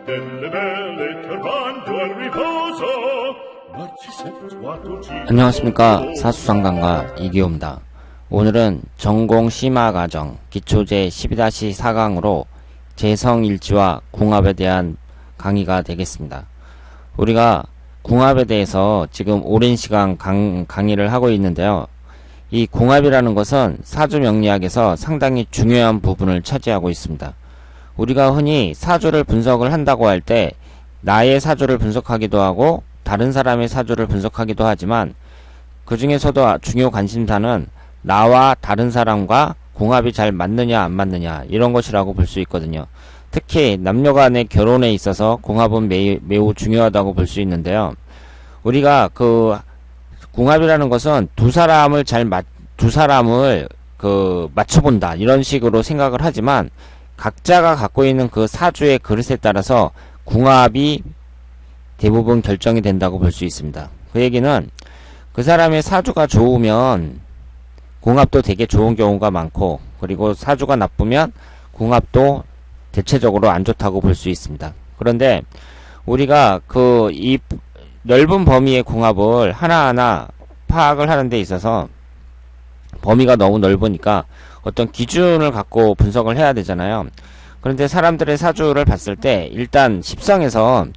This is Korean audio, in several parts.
delle belle turbando al riposo. 안녕하십니까, 사수상관과 이기호입니다. 오늘은 전공 심화과정 기초제 12-4강으로 재성일지와 궁합에 대한 강의가 되겠습니다. 우리가 궁합에 대해서 지금 오랜 시간 강의를 하고 있는데요. 이 궁합이라는 것은 사주명리학에서 상당히 중요한 부분을 차지하고 있습니다. 우리가 흔히 사주를 분석을 한다고 할 때 나의 사주를 분석하기도 하고 다른 사람의 사주를 분석하기도 하지만 그 중에서도 중요 관심사는 나와 다른 사람과 궁합이 잘 맞느냐 안 맞느냐 이런 것이라고 볼 수 있거든요. 특히 남녀 간의 결혼에 있어서 궁합은 매우 중요하다고 볼 수 있는데요. 우리가 그 궁합이라는 것은 두 사람을 맞춰본다 이런 식으로 생각을 하지만 각자가 갖고 있는 그 사주의 그릇에 따라서 궁합이 대부분 결정이 된다고 볼 수 있습니다. 그 얘기는 그 사람의 사주가 좋으면 궁합도 되게 좋은 경우가 많고, 그리고 사주가 나쁘면 궁합도 대체적으로 안 좋다고 볼 수 있습니다. 그런데 우리가 이 넓은 범위의 궁합을 하나하나 파악을 하는 데 있어서 범위가 너무 넓으니까 어떤 기준을 갖고 분석을 해야 되잖아요. 그런데 사람들의 사주를 봤을 때 일단 십성에서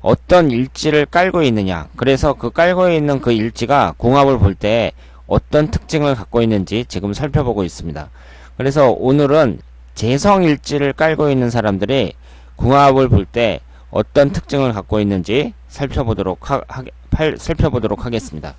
어떤 일지를 깔고 있느냐, 그래서 그 깔고 있는 그 일지가 궁합을 볼 때 어떤 특징을 갖고 있는지 지금 살펴보고 있습니다. 그래서 오늘은 재성일지를 깔고 있는 사람들이 궁합을 볼 때 어떤 특징을 갖고 있는지 살펴보도록 하겠습니다.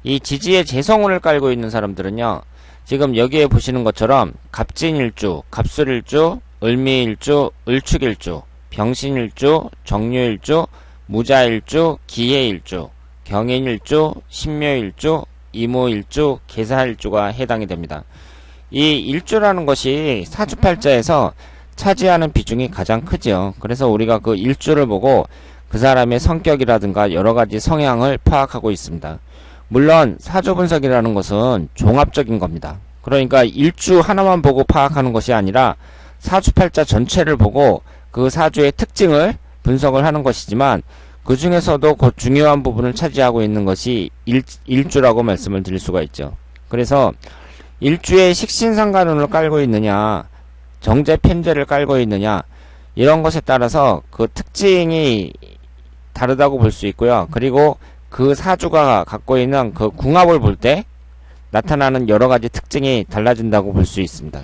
이 지지의 재성운을 깔고 있는 사람들은요, 지금 여기에 보시는 것처럼 갑진일주, 갑술일주, 을미일주, 을축일주, 병신일주, 정유일주, 무자일주, 기해일주, 경인일주, 신묘일주, 이모일주, 계사일주가 해당이 됩니다. 이 일주라는 것이 사주팔자에서 차지하는 비중이 가장 크죠. 그래서 우리가 그 일주를 보고 그 사람의 성격이라든가 여러가지 성향을 파악하고 있습니다. 물론 사주 분석이라는 것은 종합적인 겁니다. 그러니까 일주 하나만 보고 파악하는 것이 아니라 사주팔자 전체를 보고 그 사주의 특징을 분석을 하는 것이지만 그 중에서도 그 중요한 부분을 차지하고 있는 것이 일주라고 말씀을 드릴 수가 있죠. 그래서 일주에 식신상관운을 깔고 있느냐, 정제 편제를 깔고 있느냐, 이런 것에 따라서 그 특징이 다르다고 볼 수 있고요. 그리고 그 사주가 갖고 있는 그 궁합을 볼 때 나타나는 여러가지 특징이 달라진다고 볼 수 있습니다.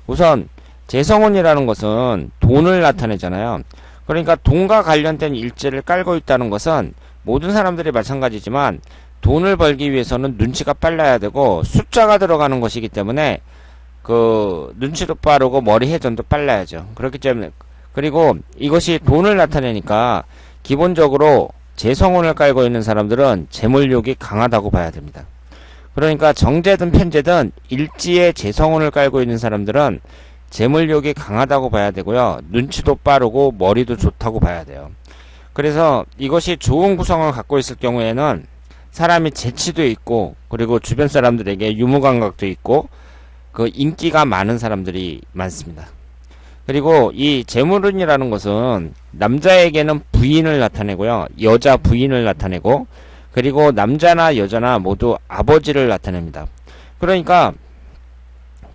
우선 재성운이라는 것은 돈을 나타내잖아요. 그러니까 돈과 관련된 일지를 깔고 있다는 것은 모든 사람들이 마찬가지지만 돈을 벌기 위해서는 눈치가 빨라야 되고 숫자가 들어가는 것이기 때문에 그 눈치도 빠르고 머리 회전도 빨라야죠. 그렇기 때문에, 그리고 이것이 돈을 나타내니까 기본적으로 재성운을 깔고 있는 사람들은 재물욕이 강하다고 봐야 됩니다. 그러니까 정제든 편제든 일지에 재성운을 깔고 있는 사람들은 재물욕이 강하다고 봐야 되고요. 눈치도 빠르고 머리도 좋다고 봐야 돼요. 그래서 이것이 좋은 구성을 갖고 있을 경우에는 사람이 재치도 있고, 그리고 주변 사람들에게 유무감각도 있고, 그 인기가 많은 사람들이 많습니다. 그리고 이 재물운이라는 것은 남자에게는 부인을 나타내고요, 여자 부인을 나타내고, 그리고 남자나 여자나 모두 아버지를 나타냅니다. 그러니까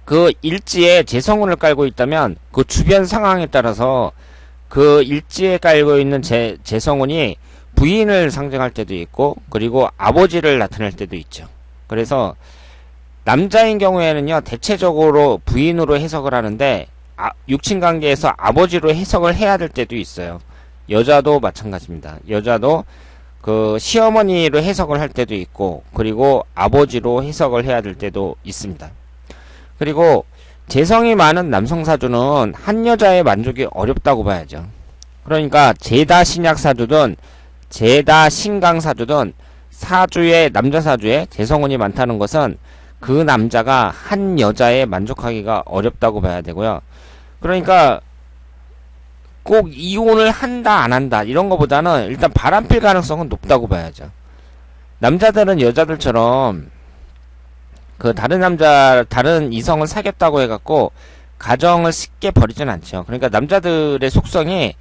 그 일지에 재성운을 깔고 있다면 그 주변 상황에 따라서 그 일지에 깔고 있는 재성운이 부인을 상징할 때도 있고, 그리고 아버지를 나타낼 때도 있죠. 그래서 남자인 경우에는요, 대체적으로 부인으로 해석을 하는데 육친관계에서 아버지로 해석을 해야 될 때도 있어요. 여자도 마찬가지입니다. 여자도 그 시어머니로 해석을 할 때도 있고, 그리고 아버지로 해석을 해야 될 때도 있습니다. 그리고 재성이 많은 남성 사주는 한 여자의 만족이 어렵다고 봐야죠. 그러니까 제다 신약 사주든 제다 신강 사주든 남자 사주에 재성운이 많다는 것은 그 남자가 한 여자에 만족하기가 어렵다고 봐야 되고요. 그러니까 꼭 이혼을 한다 안 한다 이런 것보다는 일단 바람필 가능성은 높다고 봐야죠. 남자들은 여자들처럼 그 다른 이성을 사귀었다고 해갖고 가정을 쉽게 버리진 않죠. 그러니까 남자들의 속성이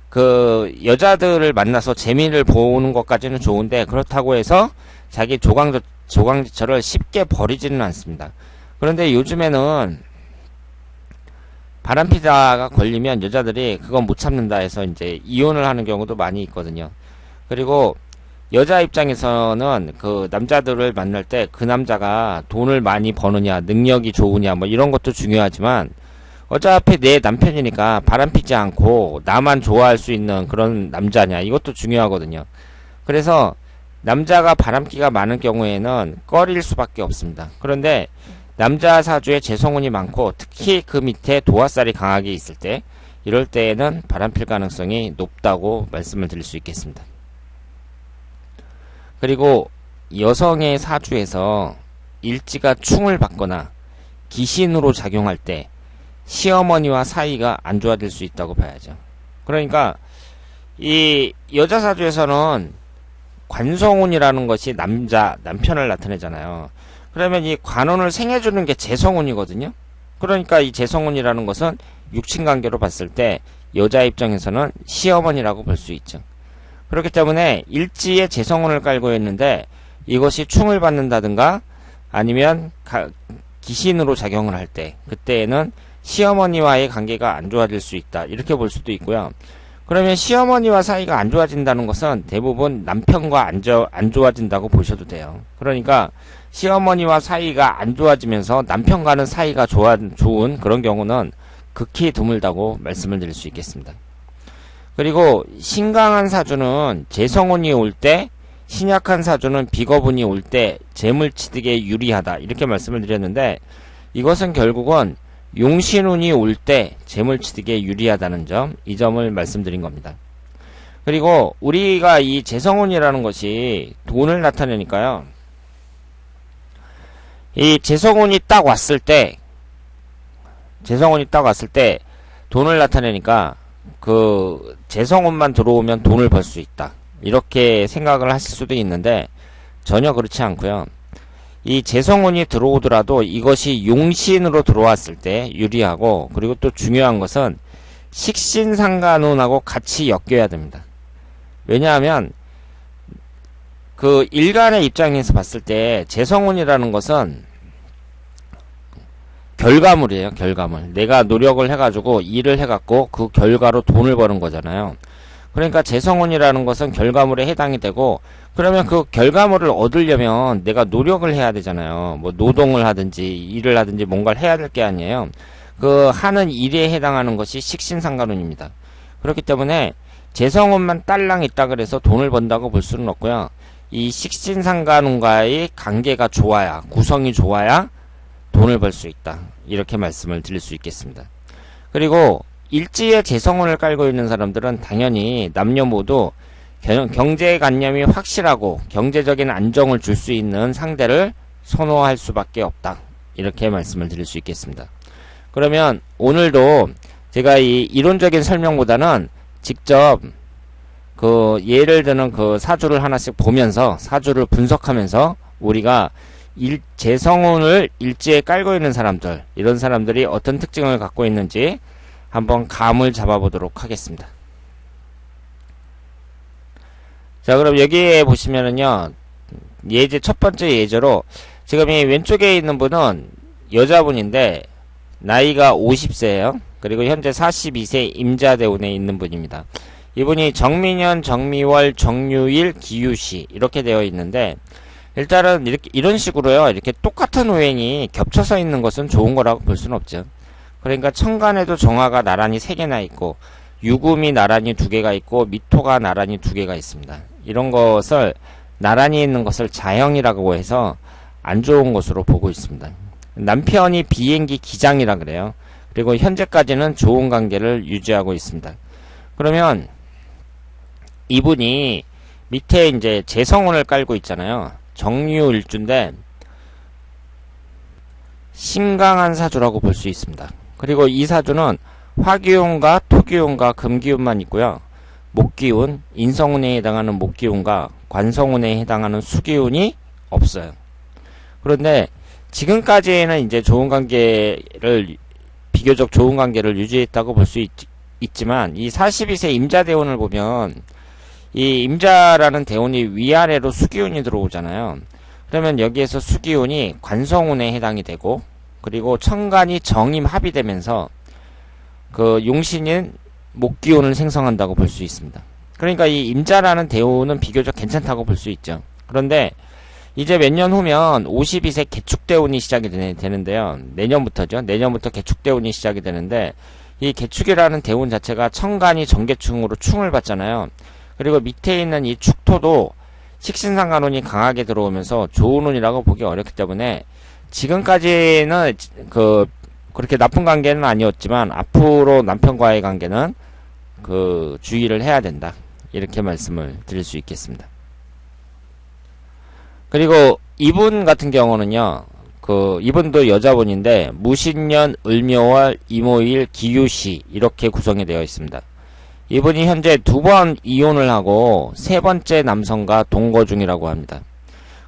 그 여자들을 만나서 재미를 보는 것까지는 좋은데 그렇다고 해서 자기 조강지처를 쉽게 버리지는 않습니다. 그런데 요즘에는 바람피다가 걸리면 여자들이 그건 못 참는다 해서 이제 이혼을 하는 경우도 많이 있거든요. 그리고 여자 입장에서는 그 남자들을 만날 때 그 남자가 돈을 많이 버느냐, 능력이 좋으냐, 뭐 이런 것도 중요하지만 어차피 내 남편이니까 바람피지 않고 나만 좋아할 수 있는 그런 남자냐, 이것도 중요하거든요. 그래서 남자가 바람기가 많은 경우에는 꺼릴 수밖에 없습니다. 그런데 남자 사주에 재성운이 많고 특히 그 밑에 도화살이 강하게 있을 때 이럴 때에는 바람필 가능성이 높다고 말씀을 드릴 수 있겠습니다. 그리고 여성의 사주에서 일지가 충을 받거나 기신으로 작용할 때 시어머니와 사이가 안 좋아질 수 있다고 봐야죠. 그러니까 이 여자 사주에서는 관성운이라는 것이 남편을 나타내잖아요. 그러면 이 관운을 생해주는 게 재성운이거든요. 그러니까 이 재성운이라는 것은 육친관계로 봤을 때 여자 입장에서는 시어머니라고 볼 수 있죠. 그렇기 때문에 일지에 재성운을 깔고 있는데 이것이 충을 받는다든가 아니면 기신으로 작용을 할 때 그때에는 시어머니와의 관계가 안 좋아질 수 있다, 이렇게 볼 수도 있고요. 그러면 시어머니와 사이가 안 좋아진다는 것은 대부분 남편과 안 좋아진다고 보셔도 돼요. 그러니까 시어머니와 사이가 안 좋아지면서 남편과는 사이가 좋은 그런 경우는 극히 드물다고 말씀을 드릴 수 있겠습니다. 그리고 신강한 사주는 재성운이 올 때, 신약한 사주는 비거분이 올 때 재물취득에 유리하다, 이렇게 말씀을 드렸는데 이것은 결국은 용신운이 올 때 재물취득에 유리하다는 점, 이 점을 말씀드린 겁니다. 그리고 우리가 이 재성운이라는 것이 돈을 나타내니까요. 이 재성운이 딱 왔을 때 돈을 나타내니까 그 재성운만 들어오면 돈을 벌 수 있다, 이렇게 생각을 하실 수도 있는데 전혀 그렇지 않고요. 이 재성운이 들어오더라도 이것이 용신으로 들어왔을 때 유리하고, 그리고 또 중요한 것은 식신상간운하고 같이 엮여야 됩니다. 왜냐하면 그 일간의 입장에서 봤을 때 재성운이라는 것은 결과물이에요. 결과물. 내가 노력을 해가지고 일을 해갖고 그 결과로 돈을 버는 거잖아요. 그러니까 재성운이라는 것은 결과물에 해당이 되고, 그러면 그 결과물을 얻으려면 내가 노력을 해야 되잖아요. 뭐 노동을 하든지 일을 하든지 뭔가를 해야 될 게 아니에요. 그 하는 일에 해당하는 것이 식신상간운입니다. 그렇기 때문에 재성운만 딸랑 있다 그래서 돈을 번다고 볼 수는 없고요. 이 식신상간운과의 관계가 좋아야, 구성이 좋아야 돈을 벌 수 있다, 이렇게 말씀을 드릴 수 있겠습니다. 그리고 일지에 재성운을 깔고 있는 사람들은 당연히 남녀 모두 경제관념이 확실하고 경제적인 안정을 줄 수 있는 상대를 선호할 수밖에 없다, 이렇게 말씀을 드릴 수 있겠습니다. 그러면 오늘도 제가 이 이론적인 설명보다는 직접 그 예를 드는 그 사주를 하나씩 보면서 사주를 분석하면서 우리가 재성운을 일지에 깔고 있는 사람들, 이런 사람들이 어떤 특징을 갖고 있는지 한번 감을 잡아보도록 하겠습니다. 자, 그럼 여기에 보시면은요, 예제, 첫 번째 예제로 지금 이 왼쪽에 있는 분은 여자분인데 나이가 50세예요. 그리고 현재 42세 임자대운에 있는 분입니다. 이분이 정민년, 정미월, 정유일, 기유시 이렇게 되어 있는데, 일단은 이런 식으로요, 이렇게 똑같은 오행이 겹쳐서 있는 것은 좋은 거라고 볼 수는 없죠. 그러니까 천간에도 정화가 나란히 3개나 있고 유금이 나란히 2개가 있고 미토가 나란히 2개가 있습니다. 이런 것을 나란히 있는 것을 자형이라고 해서 안 좋은 것으로 보고 있습니다. 남편이 비행기 기장이라 그래요. 그리고 현재까지는 좋은 관계를 유지하고 있습니다. 그러면 이분이 밑에 이제 재성운을 깔고 있잖아요. 정유일주인데 신강한 사주라고 볼 수 있습니다. 그리고 이 사주는 화기운과 토기운과 금기운만 있고요. 목기운, 인성운에 해당하는 목기운과 관성운에 해당하는 수기운이 없어요. 그런데 지금까지는 이제 좋은 관계를 비교적 좋은 관계를 유지했다고 볼 수 있지만 이 42세 임자 대운을 보면 이 임자라는 대운이 위아래로 수기운이 들어오잖아요. 그러면 여기에서 수기운이 관성운에 해당이 되고 그리고 천간이 정임합이 되면서 그 용신인 목기운을 생성한다고 볼 수 있습니다. 그러니까 이 임자라는 대운은 비교적 괜찮다고 볼 수 있죠. 그런데 이제 몇 년 후면 52세 개축대운이 시작이 되는데요. 내년부터죠. 내년부터 개축대운이 시작이 되는데 이 개축이라는 대운 자체가 천간이 정개충으로 충을 받잖아요. 그리고 밑에 있는 이 축토도 식신상간운이 강하게 들어오면서 좋은 운이라고 보기 어렵기 때문에 지금까지는 그렇게 나쁜 관계는 아니었지만 앞으로 남편과의 관계는 주의를 해야 된다. 이렇게 말씀을 드릴 수 있겠습니다. 그리고 이분 같은 경우는요, 이분도 여자분인데, 무신년, 을묘월, 이모일, 기유시, 이렇게 구성이 되어 있습니다. 이분이 현재 2번 이혼을 하고, 3번째 남성과 동거 중이라고 합니다.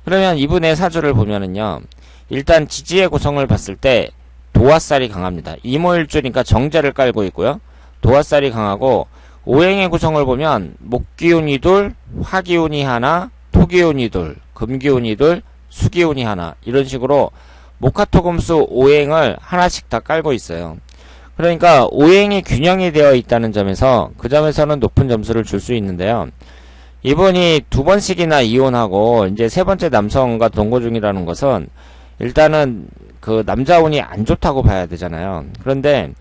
그러면 이분의 사주를 보면은요, 일단 지지의 구성을 봤을 때, 도화살이 강합니다. 이모일주니까 정제를 깔고 있고요. 도화살이 강하고, 오행의 구성을 보면, 목기운이 둘, 화기운이 하나, 토기운이 둘, 금기운이 둘, 수기운이 하나, 이런 식으로 목화토금수 오행을 하나씩 다 깔고 있어요. 그러니까 오행이 균형이 되어 있다는 점에서 그 점에서는 높은 점수를 줄 수 있는데요. 이분이 2번씩이나 이혼하고 이제 3번째 남성과 동거 중이라는 것은 일단은 남자운이 안 좋다고 봐야 되잖아요. 그런데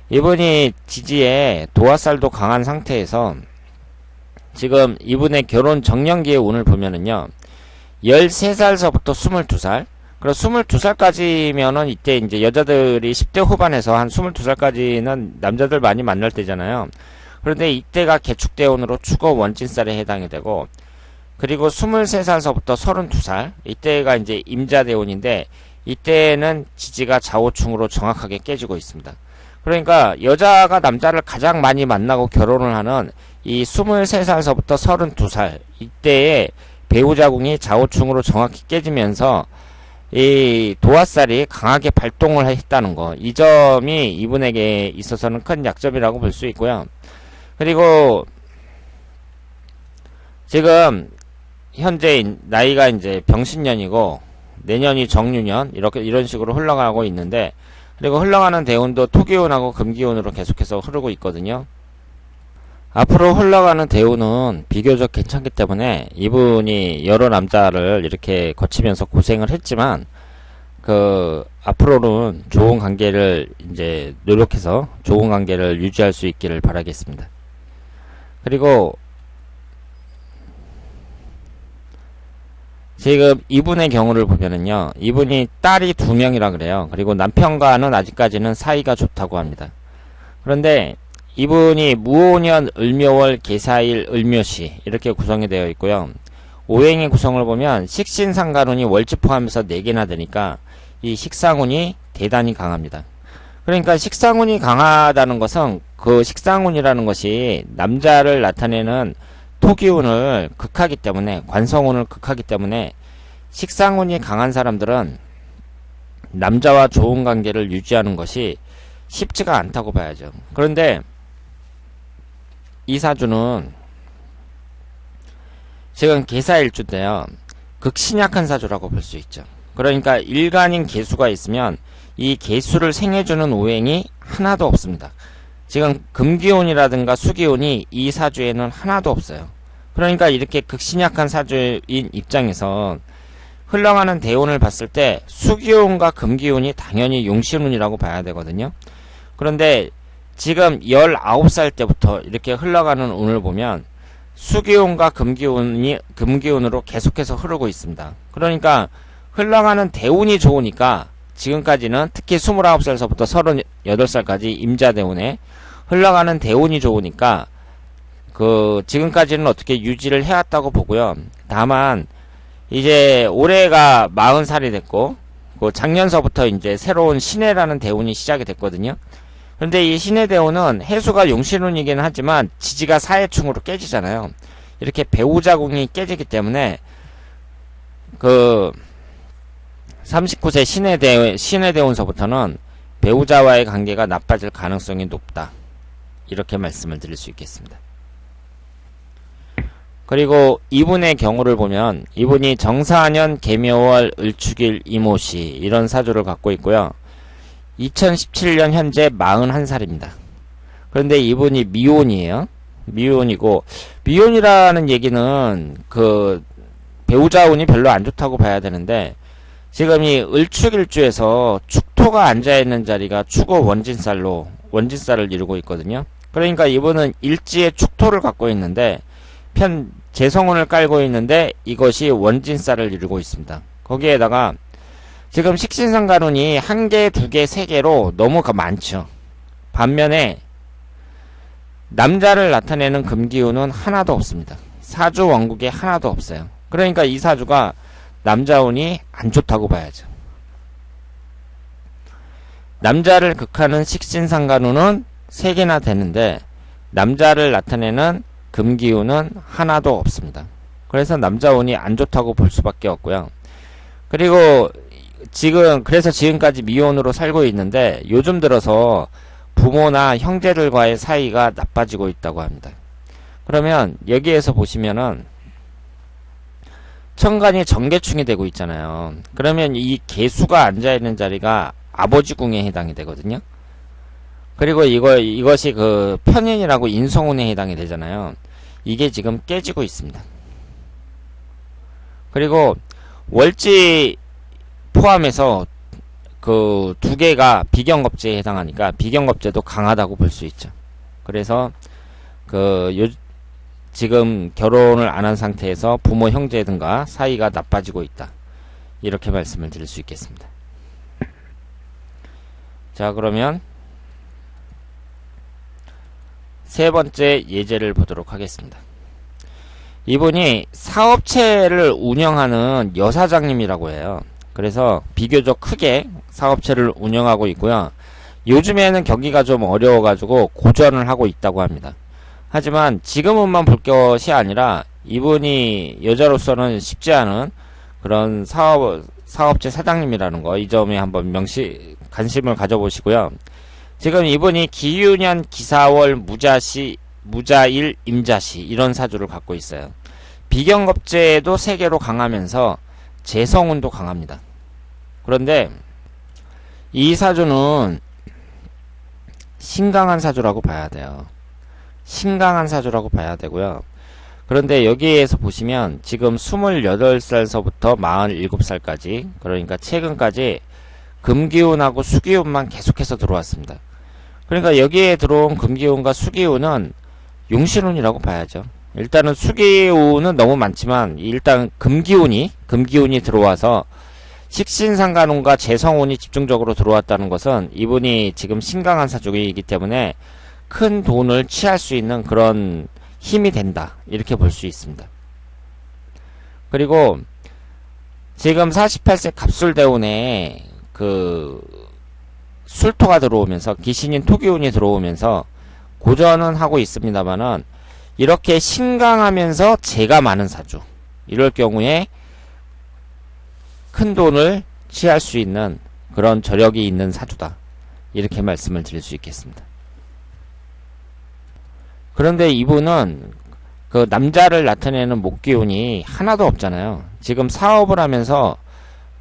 이분이 지지에 도화살도 강한 상태에서 지금 이분의 결혼 정년기의 운을 보면은요, 13살서부터 22살, 그리고 22살까지면은 이때 이제 여자들이 10대 후반에서 한 22살까지는 남자들 많이 만날 때잖아요. 그런데 이때가 개축대운으로 축어 원진살에 해당이 되고, 그리고 23살서부터 32살, 이때가 이제 임자대운인데, 이때는 지지가 좌우충으로 정확하게 깨지고 있습니다. 그러니까 여자가 남자를 가장 많이 만나고 결혼을 하는 이 23살서부터 32살 이때에 배우자궁이 좌우충으로 정확히 깨지면서 이 도화살이 강하게 발동을 했다는 거, 이 점이 이분에게 있어서는 큰 약점이라고 볼 수 있고요. 그리고 지금 현재 나이가 이제 병신년이고 내년이 정유년 이런 식으로 흘러가고 있는데, 그리고 흘러가는 대운도 토기운하고 금기운으로 계속해서 흐르고 있거든요. 앞으로 흘러가는 대운은 비교적 괜찮기 때문에 이분이 여러 남자를 이렇게 거치면서 고생을 했지만 앞으로는 좋은 관계를 이제 노력해서 좋은 관계를 유지할 수 있기를 바라겠습니다. 그리고 지금 이분의 경우를 보면은요, 이분이 딸이 2명이라 그래요. 그리고 남편과는 아직까지는 사이가 좋다고 합니다. 그런데 이분이 무오년, 을묘월, 계사일, 을묘시 이렇게 구성이 되어 있고요. 오행의 구성을 보면 식신상간운이 월지 포함해서 4개나 되니까 이 식상운이 대단히 강합니다. 그러니까 식상운이 강하다는 것은 그 식상운이라는 것이 남자를 나타내는 토기운을 극하기 때문에, 관성운을 극하기 때문에 식상운이 강한 사람들은 남자와 좋은 관계를 유지하는 것이 쉽지가 않다고 봐야죠. 그런데 이 사주는 지금 계사일주인데요, 극신약한 사주라고 볼 수 있죠. 그러니까 일간인 계수가 있으면 이 계수를 생해주는 오행이 하나도 없습니다. 지금 금기운이라든가 수기운이 이 사주에는 하나도 없어요. 그러니까 이렇게 극신약한 사주인 입장에서 흘러가는 대운을 봤을 때 수기운과 금기운이 당연히 용신운이라고 봐야 되거든요. 그런데 지금 19살 때부터 이렇게 흘러가는 운을 보면 수기운과 금기운으로 계속해서 흐르고 있습니다. 그러니까 흘러가는 대운이 좋으니까 지금까지는 특히 29살서부터 38살까지 임자대운에 흘러가는 대운이 좋으니까 지금까지는 어떻게 유지를 해왔다고 보고요. 다만 이제 올해가 40살이 됐고 작년서부터 이제 새로운 신해라는 대운이 시작이 됐거든요. 그런데 이 신해 대운은 해수가 용신운이긴 하지만 지지가 사해충으로 깨지잖아요. 이렇게 배우자궁이 깨지기 때문에 39세 신해 대운서부터는 배우자와의 관계가 나빠질 가능성이 높다. 이렇게 말씀을 드릴 수 있겠습니다. 그리고 이분의 경우를 보면 이분이 정사년 개묘월 을축일 이모시 이런 사주를 갖고 있고요. 2017년 현재 41살입니다. 그런데 이분이 미혼이에요. 미혼이고, 미혼이라는 얘기는 그 배우자 운이 별로 안 좋다고 봐야 되는데, 지금 이 을축일주에서 축토가 앉아있는 자리가 축어 원진살을 이루고 있거든요. 그러니까 이분은 일지에 축토를 갖고 있는데 재성운을 깔고 있는데 이것이 원진살을 이루고 있습니다. 거기에다가 지금 식신상간운이 1개, 2개, 3개로 너무 많죠. 반면에 남자를 나타내는 금기운은 하나도 없습니다. 사주 원국에 하나도 없어요. 그러니까 이 사주가 남자운이 안 좋다고 봐야죠. 남자를 극하는 식신상간운은 3개나 되는데 남자를 나타내는 금기운은 하나도 없습니다. 그래서 남자운이 안 좋다고 볼 수밖에 없고요. 그리고 그래서 지금까지 미혼으로 살고 있는데 요즘 들어서 부모나 형제들과의 사이가 나빠지고 있다고 합니다. 그러면 여기에서 보시면은 천간이 정계충이 되고 있잖아요. 그러면 이 개수가 앉아있는 자리가 아버지 궁에 해당이 되거든요. 그리고 이것이 그 편인이라고 인성운에 해당이 되잖아요. 이게 지금 깨지고 있습니다. 그리고 월지 포함해서 그 2개가 비경겁제에 해당하니까 비경겁제도 강하다고 볼 수 있죠. 그래서 지금 결혼을 안 한 상태에서 부모 형제 등과 사이가 나빠지고 있다. 이렇게 말씀을 드릴 수 있겠습니다. 자, 그러면 세 번째 예제를 보도록 하겠습니다. 이분이 사업체를 운영하는 여사장님이라고 해요. 그래서 비교적 크게 사업체를 운영하고 있고요. 요즘에는 경기가 좀 어려워가지고 고전을 하고 있다고 합니다. 하지만 지금은만 볼 것이 아니라 이분이 여자로서는 쉽지 않은 그런 사업체 사장님이라는 거, 이 점에 한번 관심을 가져보시고요. 지금 이분이 기유년 기사월 무자일 임자시 이런 사주를 갖고 있어요. 비경겁제도 3개로 강하면서 재성운도 강합니다. 그런데 이 사주는 신강한 사주라고 봐야 돼요. 신강한 사주라고 봐야 되고요. 그런데 여기에서 보시면 지금 28살서부터 47살까지, 그러니까 최근까지 금기운하고 수기운만 계속해서 들어왔습니다. 그러니까 여기에 들어온 금기운과 수기운은 용신운이라고 봐야죠. 일단은 수기운은 너무 많지만 일단 금기운이 들어와서 식신상간운과 재성운이 집중적으로 들어왔다는 것은 이분이 지금 신강한 사주이기 때문에 큰 돈을 취할 수 있는 그런 힘이 된다. 이렇게 볼 수 있습니다. 그리고 지금 48세 갑술대운에 술토가 들어오면서 기신인 토기운이 들어오면서 고전은 하고 있습니다만은 이렇게 신강하면서 재가 많은 사주, 이럴 경우에 큰 돈을 취할 수 있는 그런 저력이 있는 사주다. 이렇게 말씀을 드릴 수 있겠습니다. 그런데 이분은 그 남자를 나타내는 목기운이 하나도 없잖아요. 지금 사업을 하면서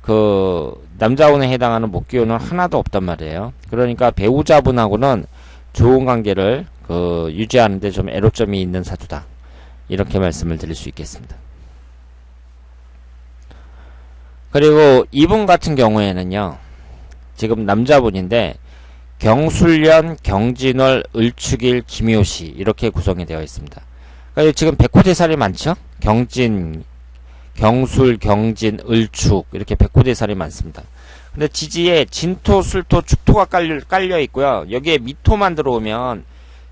그 남자운에 해당하는 목기운은 하나도 없단 말이에요. 그러니까 배우자분하고는 좋은 관계를 유지하는데 좀 애로점이 있는 사주다. 이렇게 말씀을 드릴 수 있겠습니다. 그리고 이분 같은 경우에는요, 지금 남자분인데 경술년, 경진월, 을축일, 기묘시 이렇게 구성이 되어 있습니다. 그러니까 지금 백호대살이 많죠? 경술, 경진, 을축 이렇게 백호대살이 많습니다. 근데 지지에 진토, 술토, 축토가 깔려 있고요. 여기에 미토만 들어오면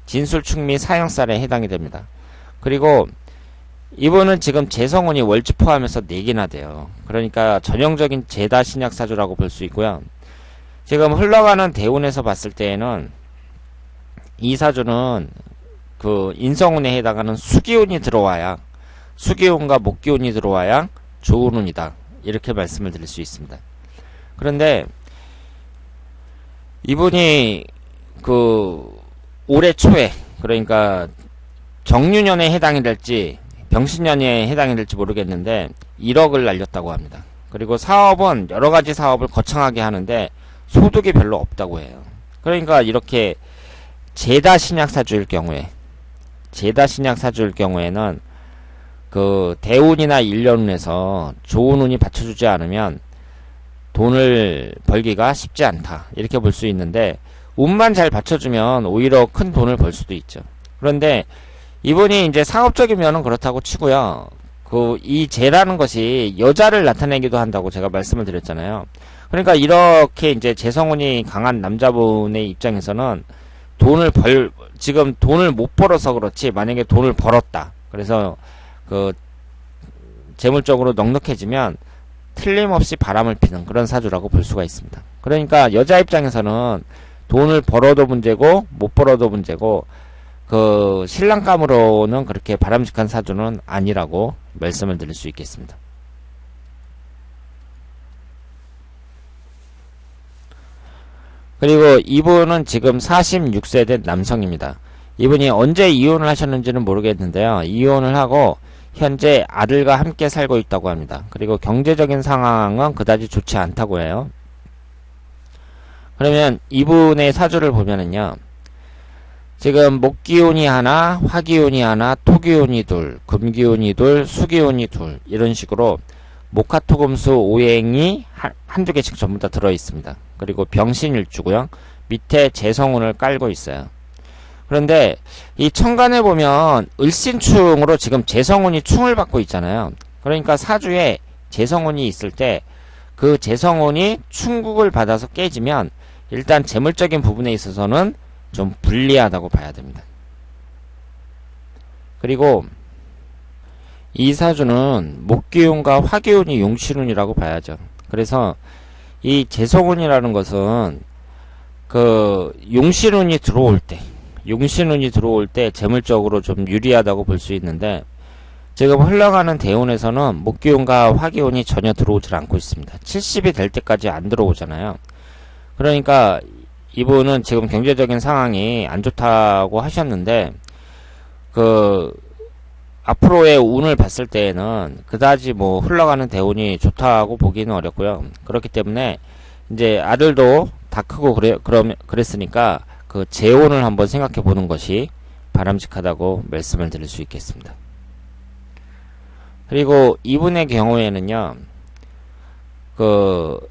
진술축미 사형살에 해당이 됩니다. 그리고 이분은 지금 재성운이 월지 포함해서 4개나 돼요. 그러니까 전형적인 제다 신약 사주라고 볼 수 있고요. 지금 흘러가는 대운에서 봤을 때에는 이 사주는 그 인성운에 해당하는 수기운이 들어와야, 수기운과 목기운이 들어와야 좋은 운이다. 이렇게 말씀을 드릴 수 있습니다. 그런데 이분이 올해 초에, 그러니까 정유년에 해당이 될지 병신년에 해당이 될지 모르겠는데 1억을 날렸다고 합니다. 그리고 사업은 여러가지 사업을 거창하게 하는데 소득이 별로 없다고 해요. 그러니까 이렇게 제다 신약 사주일 경우에는 대운이나 일년운에서 좋은 운이 받쳐주지 않으면 돈을 벌기가 쉽지 않다, 이렇게 볼 수 있는데, 운만 잘 받쳐주면 오히려 큰 돈을 벌 수도 있죠. 그런데 이분이 이제 상업적인 면은 그렇다고 치고요. 이 재라는 것이 여자를 나타내기도 한다고 제가 말씀을 드렸잖아요. 그러니까 이렇게 이제 재성운이 강한 남자분의 입장에서는 지금 돈을 못 벌어서 그렇지, 만약에 돈을 벌었다, 그래서 재물적으로 넉넉해지면 틀림없이 바람을 피는 그런 사주라고 볼 수가 있습니다. 그러니까 여자 입장에서는 돈을 벌어도 문제고 못 벌어도 문제고 신랑감으로는 그렇게 바람직한 사주는 아니라고 말씀을 드릴 수 있겠습니다. 그리고 이분은 지금 46세 된 남성입니다. 이분이 언제 이혼을 하셨는지는 모르겠는데요. 이혼을 하고 현재 아들과 함께 살고 있다고 합니다. 그리고 경제적인 상황은 그다지 좋지 않다고 해요. 그러면 이분의 사주를 보면은요, 지금 목기운이 하나, 화기운이 하나, 토기운이 둘, 금기운이 둘, 수기운이 둘, 이런 식으로 목화토금수 오행이 한두 개씩 전부 다 들어있습니다. 그리고 병신일주고요. 밑에 재성운을 깔고 있어요. 그런데 이 천간에 보면 을신충으로 지금 재성운이 충을 받고 있잖아요. 그러니까 사주에 재성운이 있을 때 그 재성운이 충국을 받아서 깨지면 일단 재물적인 부분에 있어서는 좀 불리하다고 봐야 됩니다. 그리고 이 사주는 목기운과 화기운이 용신운이라고 봐야죠. 그래서 이 재성운이라는 것은 용신운이 들어올 때 재물적으로 좀 유리하다고 볼 수 있는데, 지금 흘러가는 대운에서는 목기운과 화기운이 전혀 들어오질 않고 있습니다. 70이 될 때까지 안 들어오잖아요. 그러니까 이분은 지금 경제적인 상황이 안 좋다고 하셨는데, 앞으로의 운을 봤을 때에는 그다지 흘러가는 대운이 좋다고 보기는 어렵고요. 그렇기 때문에 이제 아들도 다 크고 그랬으니까 재혼을 한번 생각해 보는 것이 바람직하다고 말씀을 드릴 수 있겠습니다. 그리고 이분의 경우에는요,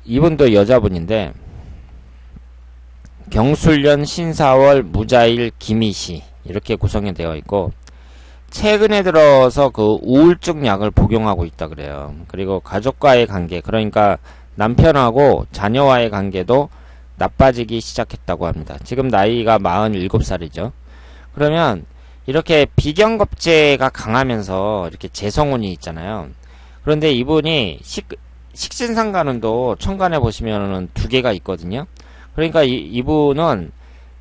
이분도 여자분인데, 경술년, 신사월, 무자일, 기미시, 이렇게 구성이 되어 있고, 최근에 들어서 우울증 약을 복용하고 있다 그래요. 그리고 가족과의 관계, 그러니까 남편하고 자녀와의 관계도 나빠지기 시작했다고 합니다. 지금 나이가 47살이죠. 그러면 이렇게 비경겁제가 강하면서 이렇게 재성운이 있잖아요. 그런데 이분이 식신상간운도 천간에 보시면은 2개가 있거든요. 그러니까 이분은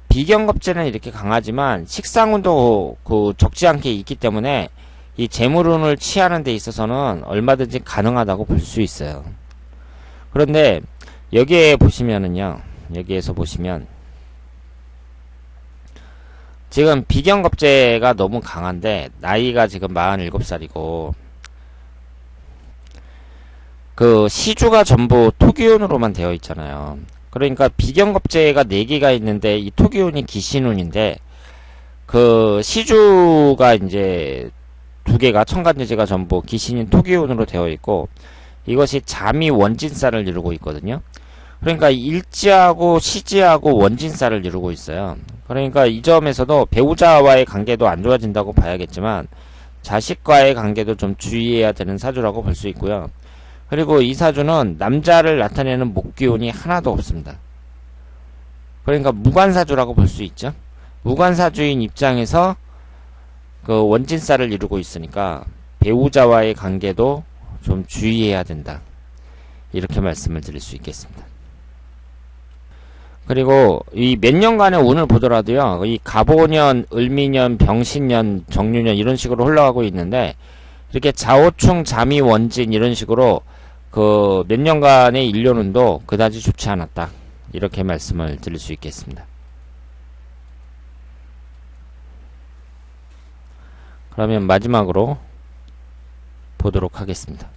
비경겁제는 이렇게 강하지만 식상운도 적지 않게 있기 때문에 이 재물운을 취하는 데 있어서는 얼마든지 가능하다고 볼 수 있어요. 그런데 여기에서 보시면 지금 비경겁제가 너무 강한데 나이가 지금 47살이고 시주가 전부 토기운으로만 되어 있잖아요. 그러니까 비경겁제가 4개가 있는데 이 토기운이 기신운인데 시주가 이제 2개가 천간지지가 전부 기신인 토기운으로 되어 있고, 이것이 잠이 원진살을 이루고 있거든요. 그러니까 일지하고 시지하고 원진살을 이루고 있어요. 그러니까 이 점에서도 배우자와의 관계도 안 좋아진다고 봐야겠지만 자식과의 관계도 좀 주의해야 되는 사주라고 볼 수 있고요. 그리고 이 사주는 남자를 나타내는 목기운이 하나도 없습니다. 그러니까 무관사주라고 볼 수 있죠. 무관사주인 입장에서 원진살을 이루고 있으니까 배우자와의 관계도 좀 주의해야 된다, 이렇게 말씀을 드릴 수 있겠습니다. 그리고 이 몇 년간의 운을 보더라도요, 이 갑오년, 을미년, 병신년, 정유년 이런 식으로 흘러가고 있는데, 이렇게 자오충, 자미, 원진 이런 식으로 몇 년간의 일년운도 그다지 좋지 않았다, 이렇게 말씀을 드릴 수 있겠습니다. 그러면 마지막으로 보도록 하겠습니다.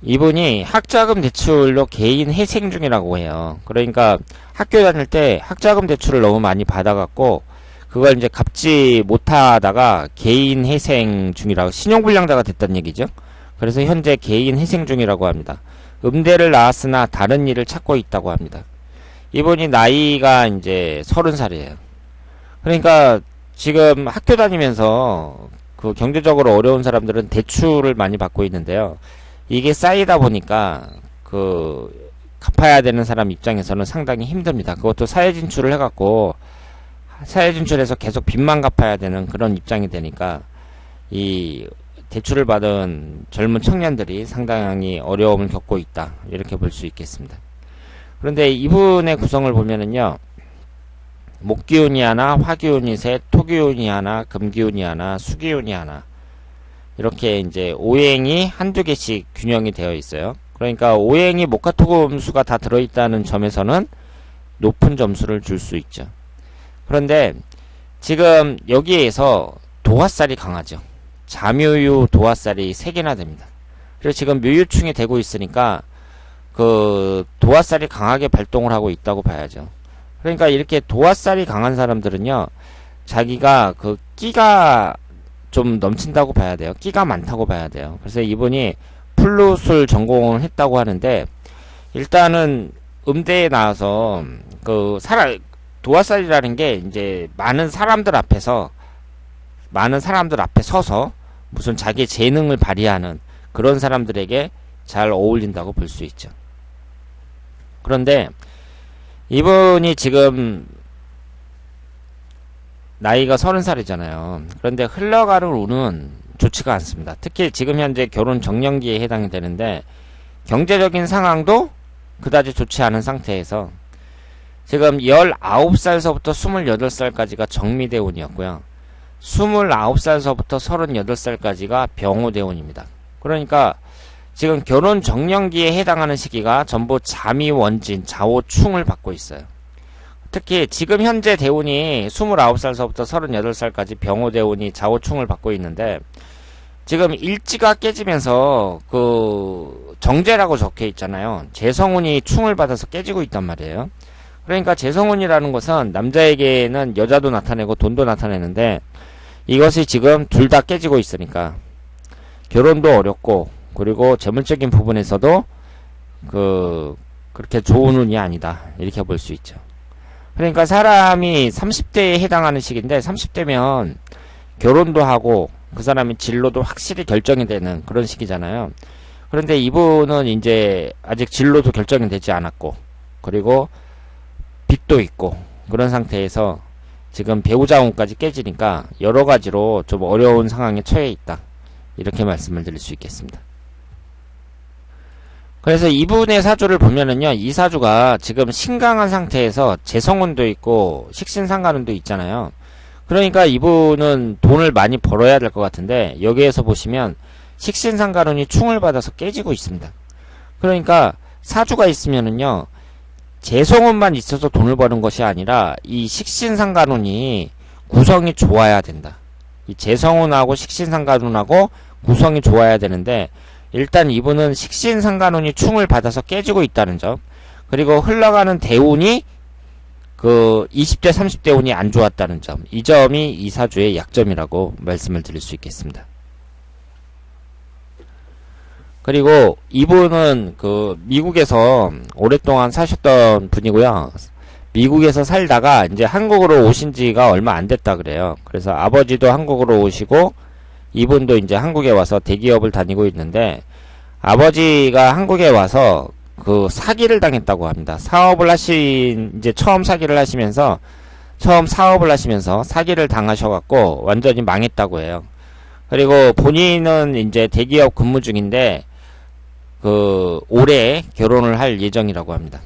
이분이 학자금 대출로 개인 회생 중이라고 해요. 그러니까 학교 다닐 때 학자금 대출을 너무 많이 받아갖고 그걸 이제 갚지 못하다가 개인 회생 중이라고, 신용불량자가 됐다는 얘기죠. 그래서 현재 개인 회생 중이라고 합니다. 음대를 나왔으나 다른 일을 찾고 있다고 합니다. 이분이 나이가 이제 30살이에요. 그러니까 지금 학교 다니면서 그 경제적으로 어려운 사람들은 대출을 많이 받고 있는데요. 이게 쌓이다 보니까 그 갚아야 되는 사람 입장에서는 상당히 힘듭니다. 그것도 사회 진출을 해갖고 사회 진출해서 계속 빚만 갚아야 되는 그런 입장이 되니까 이 대출을 받은 젊은 청년들이 상당히 어려움을 겪고 있다, 이렇게 볼 수 있겠습니다. 그런데 이분의 구성을 보면은요, 목기운이 하나, 화기운이 셋, 토기운이 하나, 금기운이 하나, 수기운이 하나, 이렇게 이제 오행이 한두 개씩 균형이 되어 있어요. 그러니까 오행이 목화토금수가 다 들어있다는 점에서는 높은 점수를 줄 수 있죠. 그런데 지금 여기에서 도화살이 강하죠. 자묘유 도화살이 3개나 됩니다. 그리고 지금 묘유충이 되고 있으니까 그 도화살이 강하게 발동을 하고 있다고 봐야죠. 그러니까 이렇게 도화살이 강한 사람들은요, 자기가 그 끼가 좀 넘친다고 봐야 돼요. 끼가 많다고 봐야 돼요. 그래서 이분이 플루술 전공을 했다고 하는데, 일단은 음대에 나와서 그 도화살이라는 게 이제 많은 사람들 앞에 서서 무슨 자기 재능을 발휘하는 그런 사람들에게 잘 어울린다고 볼 수 있죠. 그런데 이분이 지금 나이가 30살이잖아요. 그런데 흘러가는 운은 좋지가 않습니다. 특히 지금 현재 결혼 정년기에 해당이 되는데 경제적인 상황도 그다지 좋지 않은 상태에서 지금 19살서부터 28살까지가 정미대운이었고요. 29살서부터 38살까지가 병호대운입니다. 그러니까 지금 결혼 정년기에 해당하는 시기가 전부 자미원진, 자오충을 받고 있어요. 특히 지금 현재 대운이 29살서부터 38살까지 병호대운이 자오충을 받고 있는데, 지금 일지가 깨지면서 그 정제라고 적혀 있잖아요. 재성운이 충을 받아서 깨지고 있단 말이에요. 그러니까 재성운이라는 것은 남자에게는 여자도 나타내고 돈도 나타내는데, 이것이 지금 둘 다 깨지고 있으니까 결혼도 어렵고, 그리고 재물적인 부분에서도 그렇게 좋은 운이 아니다, 이렇게 볼 수 있죠. 그러니까 사람이 30대에 해당하는 시기인데, 30대면 결혼도 하고 그 사람의 진로도 확실히 결정이 되는 그런 시기잖아요. 그런데 이분은 이제 아직 진로도 결정이 되지 않았고, 그리고 빚도 있고, 그런 상태에서 지금 배우자 운까지 깨지니까 여러 가지로 좀 어려운 상황에 처해 있다, 이렇게 말씀을 드릴 수 있겠습니다. 그래서 이분의 사주를 보면은요, 이 사주가 지금 신강한 상태에서 재성운도 있고 식신상간운도 있잖아요. 그러니까 이분은 돈을 많이 벌어야 될 것 같은데, 여기에서 보시면 식신상간운이 충을 받아서 깨지고 있습니다. 그러니까 사주가 있으면은요, 재성운만 있어서 돈을 버는 것이 아니라 이 식신상간운이 구성이 좋아야 된다. 이 재성운하고 식신상간운하고 구성이 좋아야 되는데, 일단 이분은 식신상간운이 충을 받아서 깨지고 있다는 점, 그리고 흘러가는 대운이 그 20대 30대 운이 안 좋았다는 점, 이 점이 이 사주의 약점이라고 말씀을 드릴 수 있겠습니다. 그리고 이분은 그 미국에서 오랫동안 사셨던 분이고요. 미국에서 살다가 이제 한국으로 오신 지가 얼마 안 됐다 그래요. 그래서 아버지도 한국으로 오시고 이분도 이제 한국에 와서 대기업을 다니고 있는데, 아버지가 한국에 와서 그 사기를 당했다고 합니다. 이제 처음 사업을 하시면서 사기를 당하셔갖고 완전히 망했다고 해요. 그리고 본인은 이제 대기업 근무 중인데, 올해 결혼을 할 예정이라고 합니다.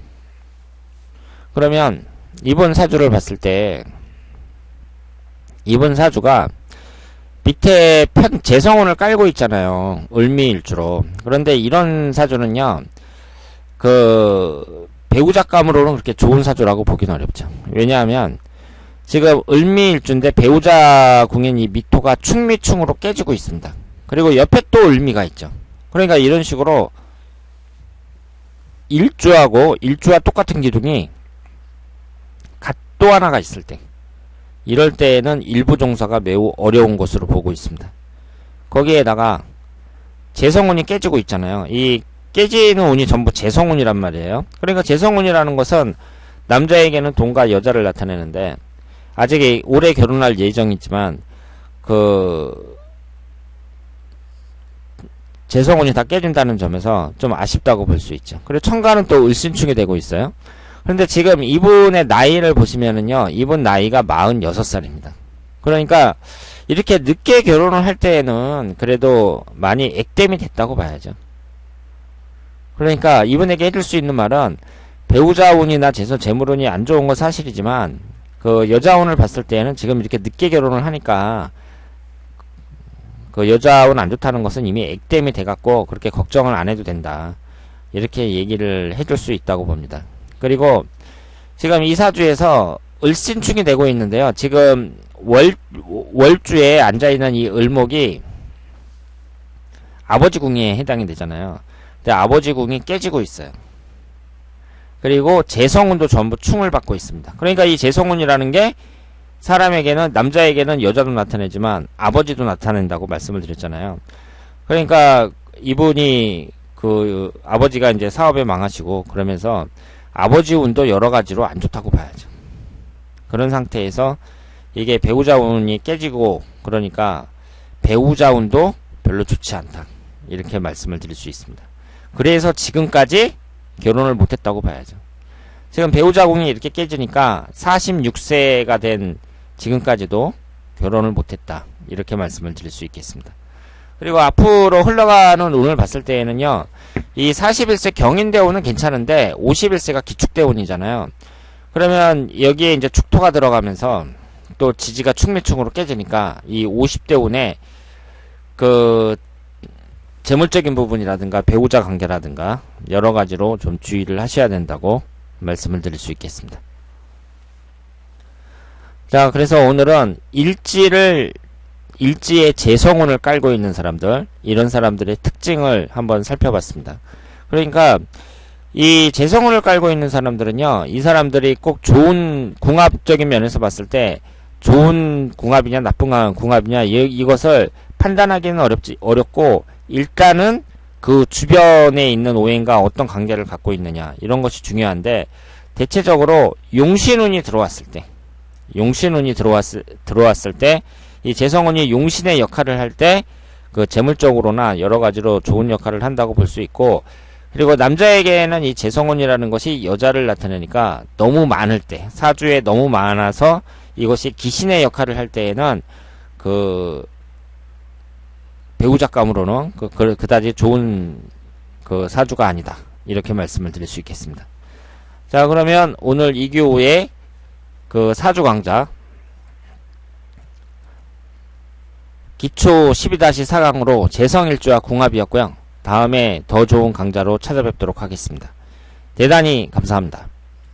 그러면 이번 사주를 봤을 때, 이번 사주가 밑에 재성운을 깔고 있잖아요. 을미일주로. 그런데 이런 사주는요, 배우자감으로는 그렇게 좋은 사주라고 보기는 어렵죠. 왜냐하면 지금 을미일주인데 배우자 궁인 이 미토가 충미충으로 깨지고 있습니다. 그리고 옆에 또 을미가 있죠. 그러니까 이런 식으로 일주와 똑같은 기둥이 갓도 하나가 있을 때, 이럴 때에는 일부 종사가 매우 어려운 것으로 보고 있습니다. 거기에다가 재성운이 깨지고 있잖아요. 이 깨지는 운이 전부 재성운이란 말이에요. 그러니까 재성운이라는 것은 남자에게는 돈과 여자를 나타내는데, 아직 올해 결혼할 예정이지만 재성운이 다 깨진다는 점에서 좀 아쉽다고 볼 수 있죠. 그리고 천간은 또 을신축이 되고 있어요. 그런데 지금 이분의 나이를 보시면은요, 이분 나이가 46살입니다. 그러니까 이렇게 늦게 결혼을 할 때에는 그래도 많이 액땜이 됐다고 봐야죠. 그러니까 이분에게 해줄 수 있는 말은, 배우자 운이나 재물운이 안 좋은 건 사실이지만 여자 운을 봤을 때에는 지금 이렇게 늦게 결혼을 하니까 여자 운 안 좋다는 것은 이미 액땜이 돼갖고 그렇게 걱정을 안 해도 된다, 이렇게 얘기를 해줄 수 있다고 봅니다. 그리고 지금 이 사주에서 을신충이 되고 있는데요. 지금 월주에 앉아있는 이 을목이 아버지 궁에 해당이 되잖아요. 근데 아버지 궁이 깨지고 있어요. 그리고 재성운도 전부 충을 받고 있습니다. 그러니까 이 재성운이라는 게 사람에게는, 남자에게는 여자도 나타내지만 아버지도 나타낸다고 말씀을 드렸잖아요. 그러니까 이분이 아버지가 이제 사업에 망하시고 그러면서 아버지 운도 여러 가지로 안 좋다고 봐야죠. 그런 상태에서 이게 배우자 운이 깨지고, 그러니까 배우자 운도 별로 좋지 않다, 이렇게 말씀을 드릴 수 있습니다. 그래서 지금까지 결혼을 못했다고 봐야죠. 지금 배우자 운이 이렇게 깨지니까 46세가 된 지금까지도 결혼을 못했다, 이렇게 말씀을 드릴 수 있겠습니다. 그리고 앞으로 흘러가는 운을 봤을 때에는요, 이 41세 경인대운은 괜찮은데 51세가 기축대운이잖아요. 그러면 여기에 이제 축토가 들어가면서 또 지지가 충미충으로 깨지니까 이 50대운에 재물적인 부분이라든가 배우자 관계라든가 여러 가지로 좀 주의를 하셔야 된다고 말씀을 드릴 수 있겠습니다. 자, 그래서 오늘은 일지에 재성운을 깔고 있는 사람들, 이런 사람들의 특징을 한번 살펴봤습니다. 그러니까 이 재성운을 깔고 있는 사람들은요, 이 사람들이 꼭 좋은 궁합적인 면에서 봤을 때 좋은 궁합이냐 나쁜 궁합이냐 이것을 판단하기는 어렵고, 일단은 그 주변에 있는 오행과 어떤 관계를 갖고 있느냐, 이런 것이 중요한데, 대체적으로 용신운이 들어왔을 때, 이 재성운이 용신의 역할을 할 때 재물적으로나 여러 가지로 좋은 역할을 한다고 볼 수 있고, 그리고 남자에게는 이 재성운이라는 것이 여자를 나타내니까 너무 많을 때, 사주에 너무 많아서 이것이 기신의 역할을 할 때에는 배우자감으로는 그다지 좋은 사주가 아니다, 이렇게 말씀을 드릴 수 있겠습니다. 자, 그러면 오늘 2교의 사주 강좌 기초 12-4강으로 재성일주와 궁합이었고요. 다음에 더 좋은 강좌로 찾아뵙도록 하겠습니다. 대단히 감사합니다.